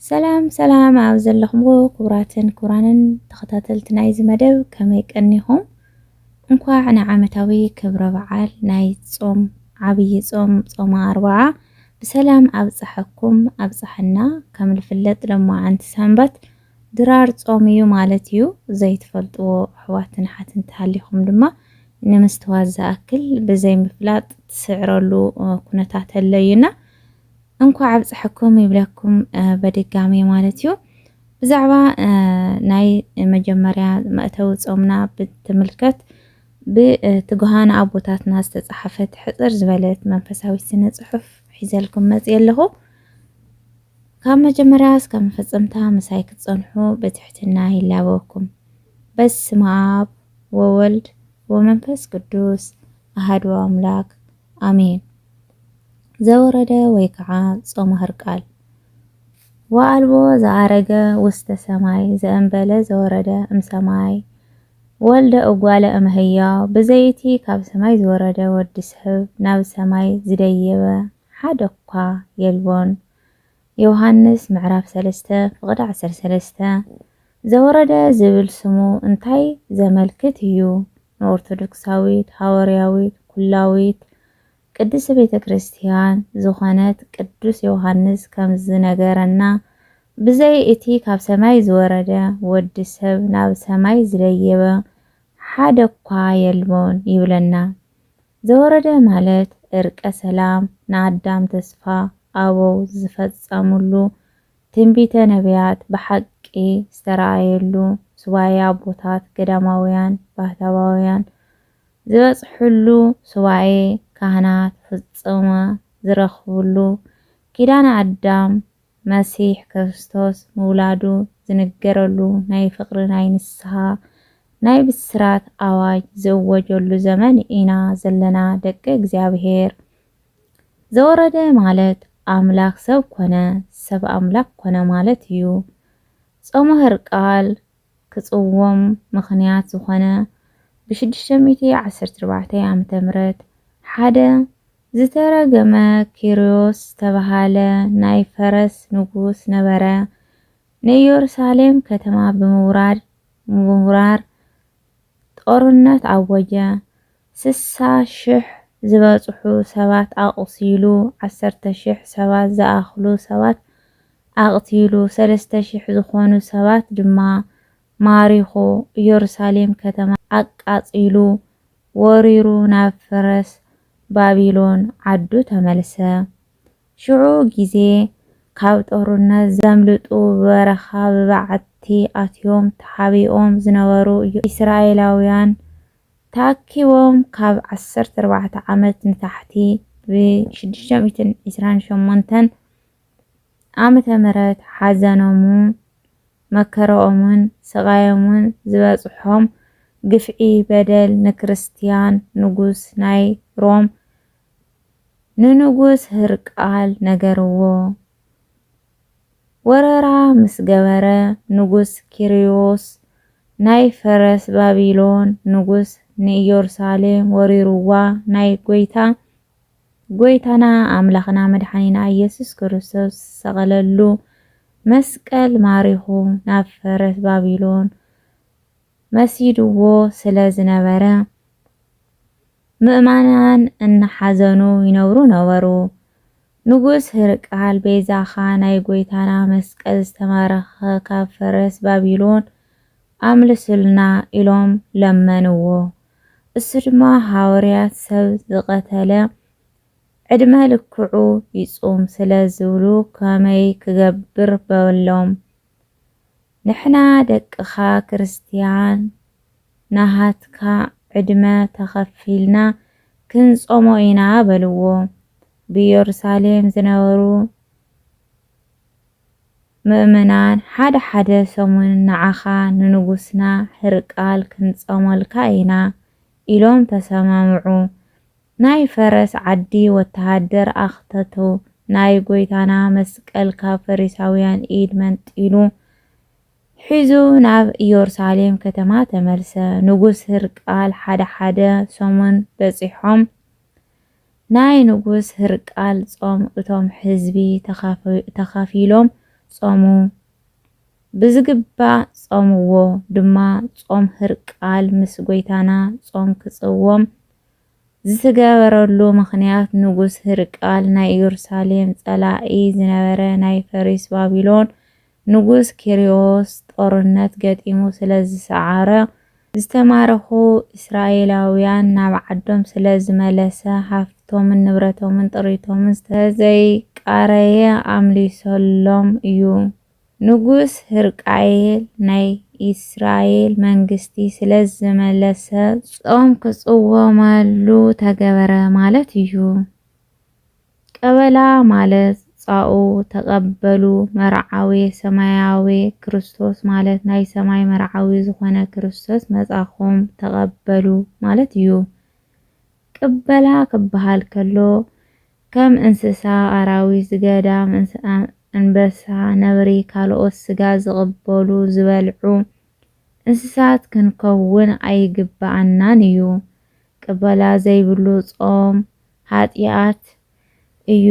سلام سلام عاوز لكم كبراتن كبرانن تخطاتلت ناي زمدب كما يقنيهم انكوا عنا عامتاوي كبر بعال ناي تصوم عبي تصوم 4 بسلام أبصحكم أبصحنا كامل فلت لما عند سنبت درار تصوميو مالتيو زي تفلطو حواتن حاتن تحليكم لما نمستوازا أكل بزي مفلات تسعرلو كنتات اللينا انكو عبس حكوم يبلكم بدقامي مالتيو بزعبا ناي مجمريا مأتو تصومنا بتملكت بتقهانا أبوتات ناس تتصحفت حضر زبالت منفساوي سنة صحف حيزالكم مزيل له كام مجمرياس كام فصمتها مسايك تصنحو بتحتنا يلاوكم بس مع وولد ومنفس قدوس أحد وأملاك آمين زورده ويكعا صوم هرقال وألبو زعرقه وسط سماي زأنبله زورده أم سماي والد أقواله أم هيا بزيتي كاب سماي زورده ود سحب ناب سماي زديبه حدقا يلبون يوحنس معراف سلسته فقد عسر سلسته زورده زبل سمو انتاي زملكتيو أرثوذكساويت هاورياويت كلاويت قدس بيت كريستيان زخانات قدس يوحنس كم زنجرنا بزي اتي كاب سماي زورده ود سب ناب سماي زليبه حدا قا يلبون يبلنا زورده مالت ارق سلام نادام تسفا أبو زفصملو تنبيت نبيات بحقي استرايلو سوايا بوتات قداماويان باهتاويان زبصحلو سواي كهنات فصمة زرخبلو كيدان عدام مسيح كريستوس مولادو زنجرلو ناي فقر ناي نسها ناي بسرات أواج زوجلو زمن إنا زلنا دق እግዚአብሔር زورده مالت أملاك سب كونه سب أملاك كونه مالت يو صوم هرقال كصوم مخنيات زخونه بشدشميتي 14 عامة مرت حدا زترجمة كيروس تبهاله ناي فرس نقوس نبره نيورساليم كتما بمورار طورنت عوجة 60,000 زباصحو سبات أقصيلو 10,000 سبات زأخلو سبات أقتيلو 3,000 زخونو سبات دما ماريخو يورساليم كتما أقاصيلو وريرو ناب فرس بابيلون عدو تملسه شعو جيزي كاب طورنا زملطو برخا ببعتي أتيوم تحابيوم زنورو إسرائيلاويان تاكيوم كاب 14 عامت نتحتي بشدشميتن إسران شمونتن عامة مرات حزنومون مكرومون سغايمون زباصحوم قفعي بدل نكريستيان نقوس ناي روم ننقوس هرقال نقروا وررا مسقبرة نقوس كيريوس ناي فرس بابيلون نقوس نيورساليم وريروا ناي قويتانا أملاخنا مدحانينا يسوس كريستوس سغللو مسقل ماريخو ناب فرس بابيلون مسيدو سلازنبرة مؤمنان ان حزنو ينورو نورو نقوس هرقال بيزاخا ناي قويتانا مسقل استمارخ كاب فرس بابيلون أملسلنا إلوم لمنوو السدما حاوريات سب زقتله عدما لكعو يصوم سلازولو كامي كغبر بولوم نحنا دقخا كريستيان نهاتكا عدما تخفيلنا كنصومو إنا بلوو بيورساليم زنورو مؤمنان حدا سمون نعخا ننقسنا هرقال كنصومو الكاينا إلوم تسمامعو ناي فرس عدي وتهدر أختتو ناي قويتانا مسقل كافريساويان إيد منتيلو حيزو ناب يورساليم كتما تملسه نقوس هرقال حدا سمون بصيحوم ناي نقوس هرقال صوم اتوم حزبي تخافيلوم ጾሙ ብዝግባእ ጾምዎ ድማ ጾም ህርቃል ምስ ጎይታና ጾም ክጽዎም ዝተገበረሉ ምኽንያት ንጉስ ህርቃል ናይ ኢየሩሳሌም ጸላኢ ዝነበረ ናይ ፈሪስ ባቢሎን ንጉስ ኪርዮስ ጦርነት ገጢሙ ስለ ዝሰዓረ ዝተማረኹ እስራኤላውያን ናብ ዓዶም ስለ ዝመለሰ ሃፍቶምን ንብረቶምን ጥሪቶምን ዝተዘይቃረየ ኣምሊሶሎም እዩ። ንጉስ ህርቃኤል ናይ እስራኤል መንግስቲ ስለ ዝመለሰ ጾም ክጽወመሉ ተገበረ ማለት እዩ። ቀበላ ማለት ጻኡ ተቀበሉ መርዓዊ ሰማያዊ ክርስቶስ ማለት ናይ ሰማይ መርዓዊ ዝኾነ ክርስቶስ መጻኹም ተቀበሉ ማለት እዩ። ቅበላ ክበሃል ከሎ ከም እንስሳ ኣራዊት ዘገዳም አንበሳ ነብሪ ካልኦት ስጋ ዝቅበሉ ዝበልዑ እንስሳት ክንከውን ኣይግባአናን እዩ። ቅበላ ዘይብሉ ጾም ኃጢአት እዩ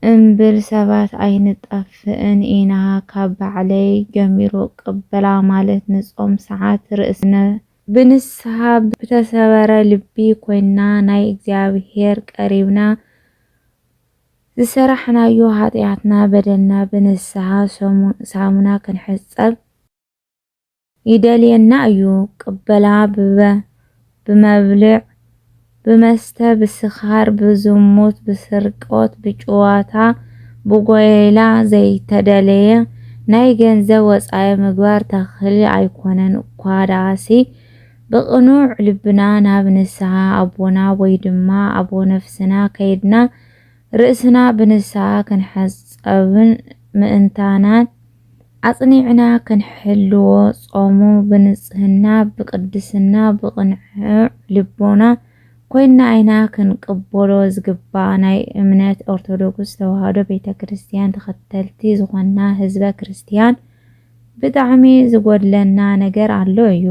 እምብል ሰባት ኣይንጠፍእን ኢና ካብ ባዕለይ ጀሚሩ ቅበላ ማለት ንጾም ሰዓት ርእስነ ብንስሓ ብተሰበረ ልቢ ኮይና ናይ እግዚአብሔር ቀሪብና ዝሰራሕናዮ ኃጢአትና በደልና ብንስሓ ሳሙና ክንሕጸብ ይደልየና እዩ። ቅበላ ብመብልዕ ብመስተ ብስኻር ብዝሙት ብስርቆት ብጭዋታ ብጎይላ ዘይተደለየ ናይ ገንዘብ ወጻኢ ምግባር ተኽሊ ኣይኮነን እኳ ዳኣሲ ብቕኑዕ ልብና ናብ ንስሓ ኣቦና ወይ ድማ ኣቦ ነፍስና ከይድና ርእስና ብንስሓ ክንሕጸብን ምእንታናን ኣጽኒዕና ክንሕልዎ ጾሙ ብንጽህና ብቅድስና ብቕንዕ ልቦና ኮይና አይና ክንቅበሎ ዝግባ ናይ እምነት ኦርቶዶክስ ተዋህዶ ቤተክርስቲያን ተኸተልቲ ዝኾና ህዝበ ክርስቲያን ብጣዕሚ ዝጎድለና ነገር ኣሎ እዩ።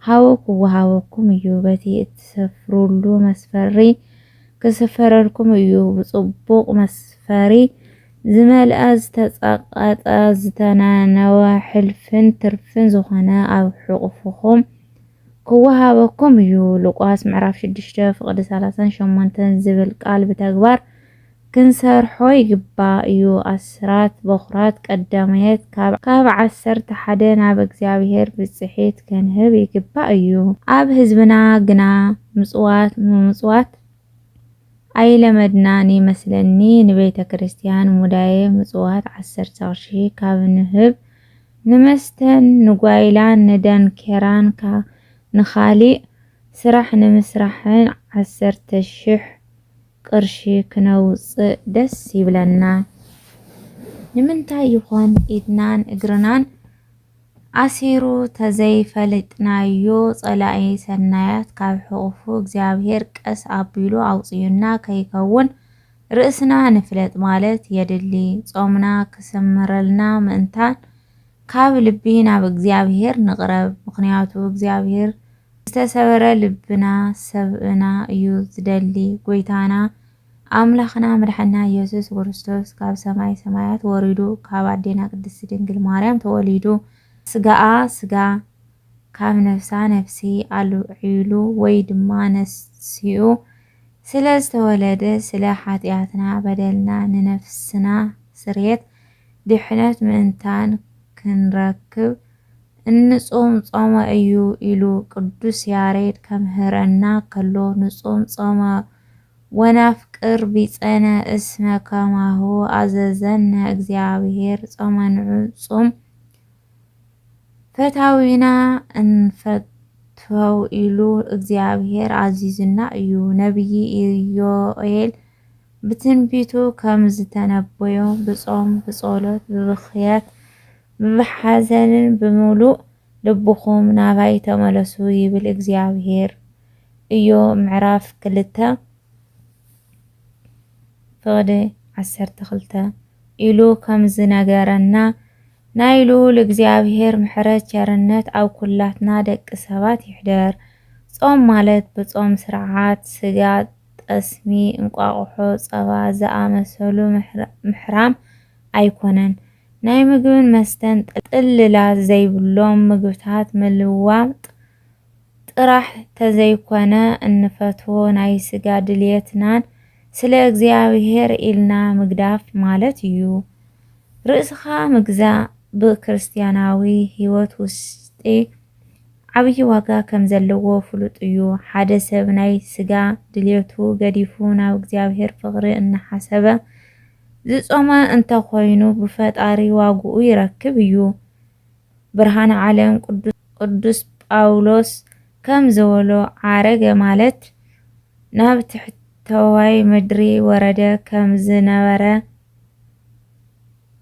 ሃወ ክወሃበኩም እዩ በቲ እትሰፍሩሉ መስፈሪ ክስፈረልኩም እዩ። ብጽቡቕ መስፈሪ ዝመልአ ዝተጸቐጠ ዝተናነወ ሕልፍን ትርፍን ዝኾነ ኣብ ሕቑፍኹም ክወሃበኩም እዩ። ሉቃስ ምዕራፍ 6 ፍቕዲ 38 ዝብል ቃል ብተግባር ክንሰርሖ ይግባእ እዩ። ኣስራት በኹራት ቀዳማየት ካብ 11 ናብ እግዚአብሔር ብጽሒት ክንህብ ይግባእ እዩ። ኣብ ህዝብና ግና ምጽዋት ኣይለመድናን ይመስለኒ። ንቤተ ክርስቲያን ሙዳየ ምጽዋት 10 ቅርሺ ካብ ንህብ ንመስተን ንጓይላን ንደንኬራን ንኻሊእ ስራሕ ንምስራሕን 10,000 ቅርሺ ክነውፅእ ደስ ይብለና። ንምንታይ ይኾን ኢድናን እግርናን ኣሲሩ ተዘይፈለጥናዮ ጸላኢ ሰናያት ካብ ሕቑፉ እግዚአብሔር ቀስ ኣቢሉ ኣውፅዩና ከይከውን ርእስና ንፍለጥ ማለት የድሊ። ጾምና ክሰምረልና ምእንታን ካብ ልቢ ናብ እግዚአብሔር ንቕረብ። ምክንያቱ እግዚአብሔር ዝተሰበረ ልብና ሰብእና እዩ ዝደሊ። ጎይታና ኣምላኽና መድሓኒና ኢየሱስ ክርስቶስ ካብ ሰማይ ሰማያት ወሪዱ ካብ ኣዴና ቅድስቲ ድንግል ማርያም ተወሊዱ ስጋኣ ስጋ ካብ ነፍሳ ነፍሲ ኣልዒሉ ወይ ድማ ነሲኡ ስለ ዝተወለደ ስለ ኃጢአትና በደልና ንነፍስና ስርየት ድሕነት ምእንታን ክንረክብ እንጾም ጾመ እዩ ኢሉ ቅዱስ ያሬድ ከምህረና ከሎ ንጾም ጾመ ወናፍቅር ቢጸነ እስመ ከማሁ ኣዘዘነ እግዚአብሔር ጾመ ንጹም ፈታዊና እንፈትወው ኢሉ እግዚአብሔር አዚዝና እዩ። ነቢይ ኢዮኤል ብትንቢቱ ከም ዝተነበዮ ብጾም ብጸሎት ብብኽያት ብሓዘንን ብምሉእ ልብኹም ናባይ ተመለሱ ይብል እግዚአብሔር እዩ። ምዕራፍ 2 ፍቕዲ 12 ኢሉ ከም ዝነገረና ናይ ልዑል እግዚአብሔር ምሕረት ቸርነት ኣብ ኩላትና ደቂ ሰባት ይሕደር። ጾም ማለት ብጾም ስርዓት ስጋ ጠስሚ እንቋቑሖ ጸባ ዝኣመሰሉ ምሕራም ኣይኮነን። ናይ ምግብን መስተን ጥልላት ዘይብሎም ምግብታት ምልዋጥ ጥራሕ ተዘይኮነ እንፈትዎ ናይ ስጋ ድልየትናን ስለ እግዚኣብሔር ኢልና ምግዳፍ ማለት እዩ። ርእስኻ ምግዛእ ብክርስቲያናዊ ህይወት ውሽጢ ዓብይ ዋጋ ከም ዘለዎ ፍሉጥ እዩ። ሓደ ሰብ ናይ ስጋ ድልየቱ ገዲፉ ናብ እግዚኣብሔር ፍቅሪ እናሓሰበ ዝጾመ እንተኮይኑ ብፈጣሪ ዋግኡ ይረክብ እዩ። ብርሃነ ዓለም ቅዱስ ጳውሎስ ከም ዝበሎ ዓረገ ማለት ናብ ትሕተዋይ ምድሪ ወረደ ከም ዝነበረ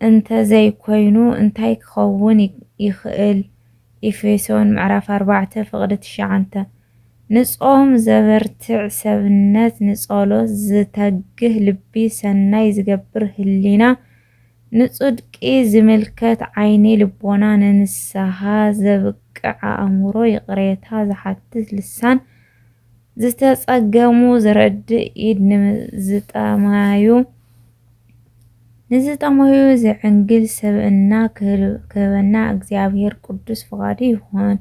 እንተዘይኮይኑ እንታይ ክኸውን ይኽእል? ኤፌሶን ምዕራፍ 4:9 ንጾም ዘበርትዕ ሰብነት ንጸሎት ዝተግህ ልቢ ሰናይ ዝገብር ህሊና ንጽድቂ ዝምልከት ዓይኒ ልቦና ንንስሓ ዘብቅዕ ኣእምሮ ይቕሬታ ዝሓትት ልሳን ዝተጸገሙ ዝረድእ ኢድ ንዝጠመዩ ዝዕንግል ሰብእና ክህበና እግዚአብሔር ቅዱስ ፍቃዱ ይኹን።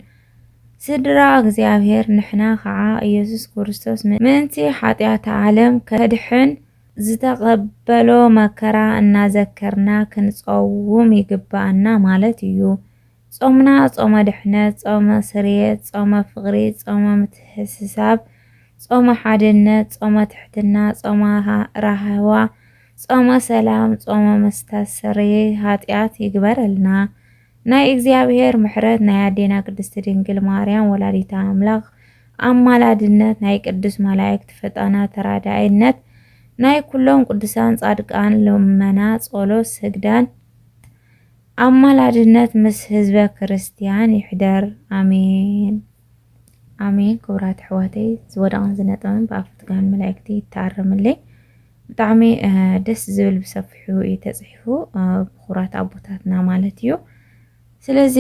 ስድራ እግዚአብሔር ንሕና ከዓ ኢየሱስ ክርስቶስ ምእንቲ ኃጢአት ዓለም ከድሕን ዝተቀበሎ መከራ እናዘከርና ክንጾውም ይግባአና ማለት እዩ። ጾምና ጾመ ድሕነት፣ ጾመ ስርየት፣ ጾመ ፍቅሪ፣ ጾመ ምትሕስሳብ፣ ጾመ ሓድነት፣ ጾመ ትሕትና፣ ጾመ ራህዋ፣ ጾመ ሰላም፣ ጾመ መስተስረይ ኃጢአት ይግበረልና። ናይ እግዚአብሔር ምሕረት ናይ አዴና ቅድስት ድንግል ማርያም ወላዲተ አምላክ አማላድነት ናይ ቅዱስ መላእክት ፈጣና ተራዳኢነት ናይ ኩሎም ቅዱሳን ጻድቃን ልመና ጸሎት ስግዳን አማላድነት ምስ ህዝበ ክርስቲያን ይሕደር አሜን አሜን። ክቡራት ኣሕዋተይ ዝወደቐን ዝነጠበን ብኣፍትጋን መላእክቲ ይተኣረምለይ። ብጣዕሚ ደስ ዝብል ብሰፊሑ እዩ ተጽሒፉ ብኹራት ኣቦታትና ማለት እዩ። ስለዚ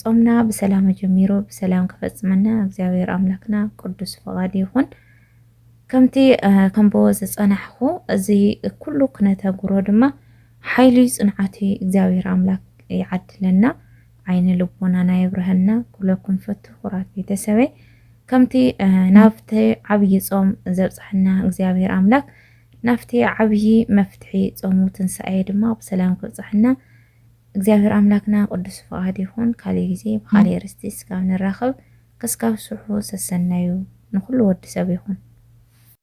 ጾምና ብሰላም ጀሚሩ ብሰላም ከፈጽመና እግዚአብሔር አምላክና ቅዱስ ፈቃዱ ይኹን። ከምቲ ከምቦ ዝጸናሕኹ እዚ ኩሉ ክነተግሮ ድማ ሓይሊ ጽንዓት እግዚአብሔር አምላክ ይዓድለና። ዓይኒ ልቦናና ይብርሃና። ኩለኩም ፈቱ ኩራት ቤተሰበይ ከምቲ ናብቲ ዓብይ ጾም ዘብጽሕና እግዚአብሔር አምላክ ናፍቲ ዓብይ መፍትሒ ጾሙ ትንሳኤ ድማ ብሰላም ክብጽሕና እግዚአብሔር አምላክና ቅዱስ ፈቃዱ ይኹን። ካሊእ ግዜ ብካሊእ ርስቲ እስካብ ንራኸብ ክስካብ ስሑ ሰሰናዩ ንኩሉ ወዲ ሰብ ይኹን።